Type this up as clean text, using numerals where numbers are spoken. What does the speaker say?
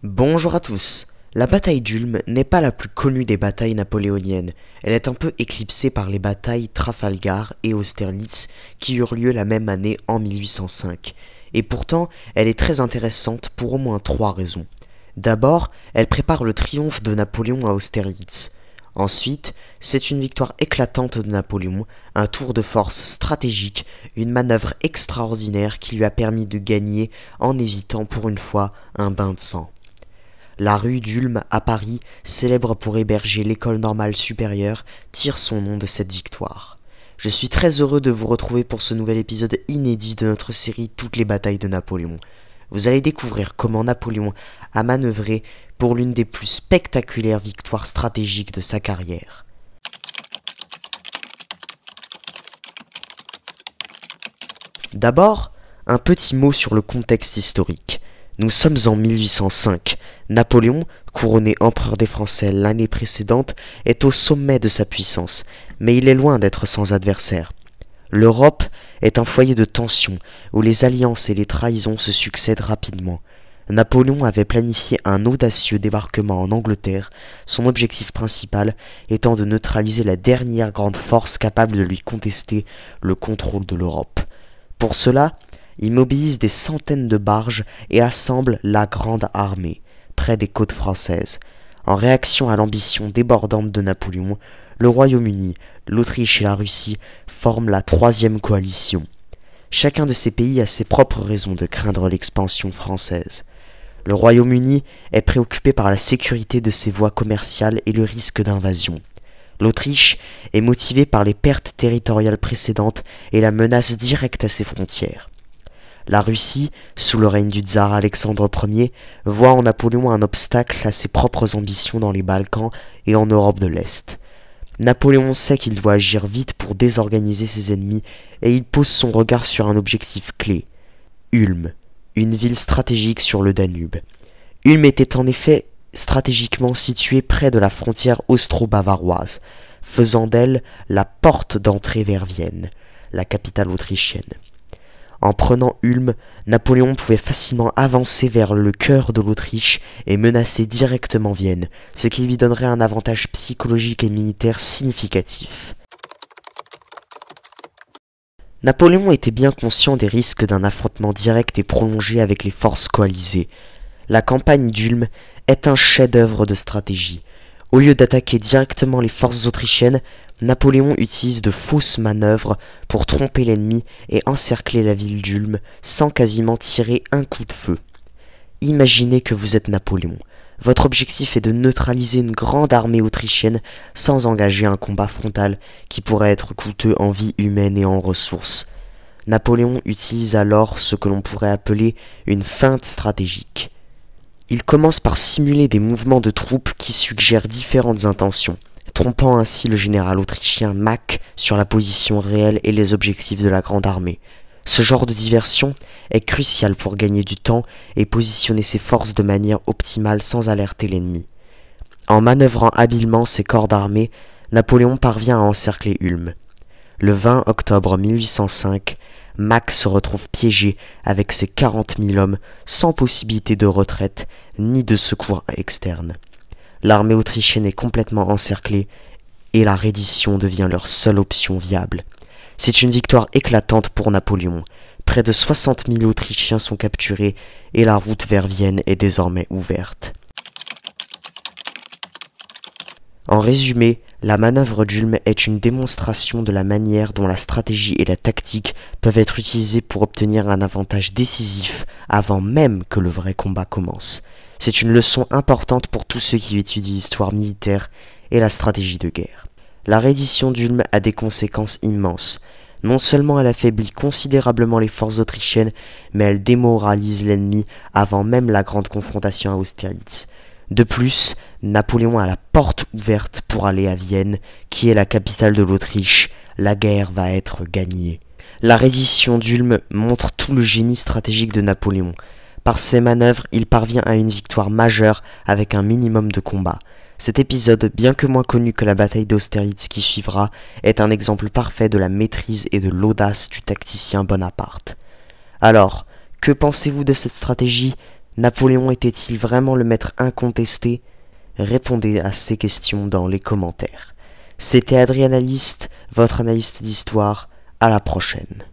Bonjour à tous. La bataille d'Ulm n'est pas la plus connue des batailles napoléoniennes. Elle est un peu éclipsée par les batailles Trafalgar et Austerlitz qui eurent lieu la même année en 1805. Et pourtant, elle est très intéressante pour au moins 3 raisons. D'abord, elle prépare le triomphe de Napoléon à Austerlitz. Ensuite, c'est une victoire éclatante de Napoléon, un tour de force stratégique, une manœuvre extraordinaire qui lui a permis de gagner en évitant pour une fois un bain de sang. La rue d'Ulm à Paris, célèbre pour héberger l'école normale supérieure, tire son nom de cette victoire. Je suis très heureux de vous retrouver pour ce nouvel épisode inédit de notre série Toutes les batailles de Napoléon. Vous allez découvrir comment Napoléon a manœuvré pour l'une des plus spectaculaires victoires stratégiques de sa carrière. D'abord, un petit mot sur le contexte historique. Nous sommes en 1805. Napoléon, couronné empereur des Français l'année précédente, est au sommet de sa puissance, mais il est loin d'être sans adversaire. L'Europe est un foyer de tension, où les alliances et les trahisons se succèdent rapidement. Napoléon avait planifié un audacieux débarquement en Angleterre, son objectif principal étant de neutraliser la dernière grande force capable de lui contester le contrôle de l'Europe. Pour cela, il mobilise des centaines de barges et assemble la Grande Armée, près des côtes françaises. En réaction à l'ambition débordante de Napoléon, le Royaume-Uni, l'Autriche et la Russie forment la troisième coalition. Chacun de ces pays a ses propres raisons de craindre l'expansion française. Le Royaume-Uni est préoccupé par la sécurité de ses voies commerciales et le risque d'invasion. L'Autriche est motivée par les pertes territoriales précédentes et la menace directe à ses frontières. La Russie, sous le règne du tsar Alexandre Ier, voit en Napoléon un obstacle à ses propres ambitions dans les Balkans et en Europe de l'Est. Napoléon sait qu'il doit agir vite pour désorganiser ses ennemis et il pose son regard sur un objectif clé, Ulm, une ville stratégique sur le Danube. Ulm était en effet stratégiquement située près de la frontière austro-bavaroise, faisant d'elle la porte d'entrée vers Vienne, la capitale autrichienne. En prenant Ulm, Napoléon pouvait facilement avancer vers le cœur de l'Autriche et menacer directement Vienne, ce qui lui donnerait un avantage psychologique et militaire significatif. Napoléon était bien conscient des risques d'un affrontement direct et prolongé avec les forces coalisées. La campagne d'Ulm est un chef-d'œuvre de stratégie. Au lieu d'attaquer directement les forces autrichiennes, Napoléon utilise de fausses manœuvres pour tromper l'ennemi et encercler la ville d'Ulm sans quasiment tirer un coup de feu. Imaginez que vous êtes Napoléon. Votre objectif est de neutraliser une grande armée autrichienne sans engager un combat frontal qui pourrait être coûteux en vie humaine et en ressources. Napoléon utilise alors ce que l'on pourrait appeler une feinte stratégique. Il commence par simuler des mouvements de troupes qui suggèrent différentes intentions, trompant ainsi le général autrichien Mack sur la position réelle et les objectifs de la grande armée. Ce genre de diversion est crucial pour gagner du temps et positionner ses forces de manière optimale sans alerter l'ennemi. En manœuvrant habilement ses corps d'armée, Napoléon parvient à encercler Ulm. Le 20 octobre 1805, Mack se retrouve piégé avec ses 40 000 hommes sans possibilité de retraite ni de secours externe. L'armée autrichienne est complètement encerclée et la reddition devient leur seule option viable. C'est une victoire éclatante pour Napoléon. Près de 60 000 Autrichiens sont capturés et la route vers Vienne est désormais ouverte. En résumé, la manœuvre d'Ulm est une démonstration de la manière dont la stratégie et la tactique peuvent être utilisées pour obtenir un avantage décisif avant même que le vrai combat commence. C'est une leçon importante pour tous ceux qui étudient l'histoire militaire et la stratégie de guerre. La reddition d'Ulm a des conséquences immenses. Non seulement elle affaiblit considérablement les forces autrichiennes, mais elle démoralise l'ennemi avant même la grande confrontation à Austerlitz. De plus, Napoléon a la porte ouverte pour aller à Vienne, qui est la capitale de l'Autriche. La guerre va être gagnée. La reddition d'Ulm montre tout le génie stratégique de Napoléon. Par ses manœuvres, il parvient à une victoire majeure avec un minimum de combats. Cet épisode, bien que moins connu que la bataille d'Austerlitz qui suivra, est un exemple parfait de la maîtrise et de l'audace du tacticien Bonaparte. Alors, que pensez-vous de cette stratégie ? Napoléon était-il vraiment le maître incontesté? Répondez à ces questions dans les commentaires. C'était Adrianaliste, votre analyste d'histoire. À la prochaine.